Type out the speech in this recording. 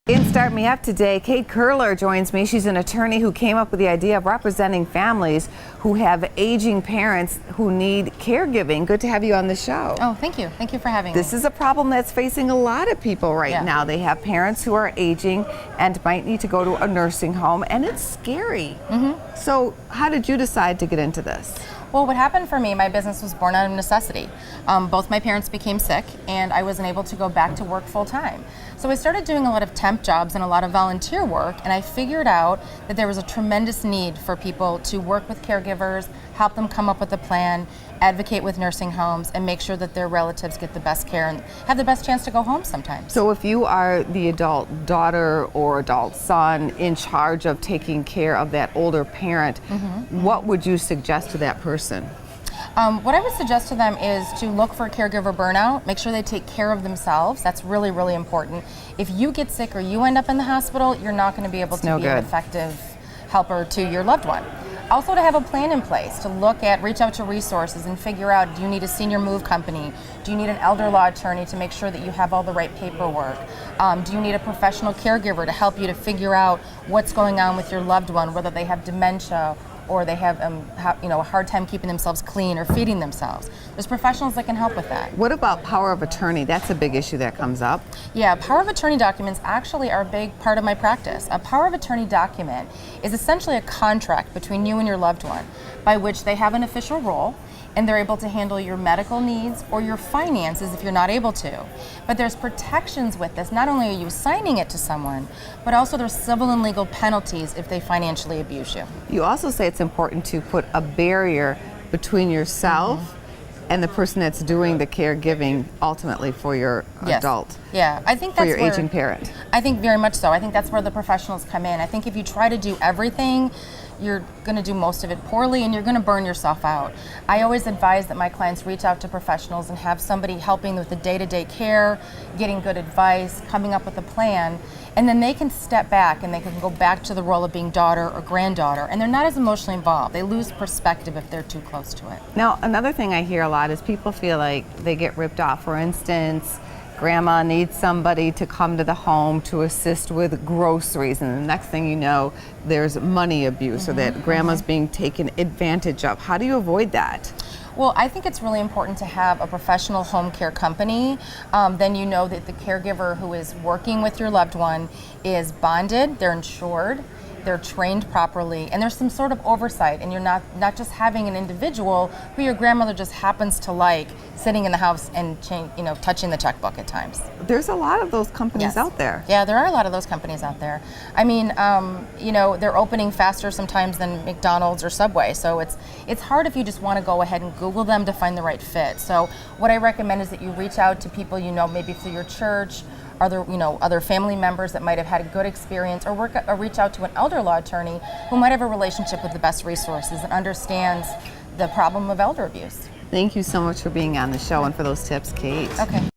In Start Me Up today, Kate Curler joins me. She's an attorney who came up with the idea of representing families who have aging parents who need caregiving. Good to have you on the show. Oh, thank you. Thank you for having me. This is a problem that's facing a lot of people right now. They have parents who are aging and might need to go to a nursing home, and it's scary. So how did you decide to get into this? Well, what happened for me, my business was born out of necessity. Both my parents became sick, and I wasn't able to go back to work full time. So I started doing a lot of temp jobs and a lot of volunteer work, and I figured out that there was a tremendous need for people to work with caregivers, help them come up with a plan, advocate with nursing homes, and make sure that their relatives get the best care and have the best chance to go home sometimes. So if you are the adult daughter or adult son in charge of taking care of that older parent, what would you suggest to that person? What I would suggest to them is to look for caregiver burnout, make sure they take care of themselves. That's really, really important. If you get sick or you end up in the hospital, you're not going to be able to be an effective helper to your loved one. Also, to have a plan in place, to reach out to resources and figure out, do you need a senior move company? Do you need an elder law attorney to make sure that you have all the right paperwork? Do you need a professional caregiver to help you to figure out what's going on with your loved one, whether they have dementia or they have a hard time keeping themselves clean or feeding themselves? There's professionals that can help with that. What about power of attorney? That's a big issue that comes up. Yeah, power of attorney documents actually are a big part of my practice. A power of attorney document is essentially a contract between you and your loved one by which they have an official role and they're able to handle your medical needs or your finances if you're not able to. But there's protections with this. Not only are you signing it to someone, but also there's civil and legal penalties if they financially abuse you. You also say it's important to put a barrier between yourself and the person that's doing the caregiving ultimately for your adult. Yeah, I think that's for your aging parent. I think very much so. I think that's where the professionals come in. I think if you try to do everything, you're going to do most of it poorly and you're going to burn yourself out. I always advise that my clients reach out to professionals and have somebody helping with the day-to-day care, getting good advice, coming up with a plan, and then they can step back and they can go back to the role of being daughter or granddaughter, and they're not as emotionally involved. They lose perspective if they're too close to it. Now, another thing I hear a lot is people feel like they get ripped off. For instance, grandma needs somebody to come to the home to assist with groceries, and the next thing you know, there's money abuse or that grandma's being taken advantage of. How do you avoid that? Well, I think it's really important to have a professional home care company. Then you know that the caregiver who is working with your loved one is bonded, they're insured, they're trained properly, and there's some sort of oversight, and you're not just having an individual who your grandmother just happens to like sitting in the house and touching the checkbook at times. There's a lot of those companies out there. Yeah, there are a lot of those companies out there. I mean, they're opening faster sometimes than McDonald's or Subway, so it's hard if you just want to go ahead and Google them to find the right fit. So what I recommend is that you reach out to people maybe through your church, other family members that might have had a good experience, or reach out to an elder law attorney who might have a relationship with the best resources and understands the problem of elder abuse. Thank you so much for being on the show and for those tips, Kate. Okay.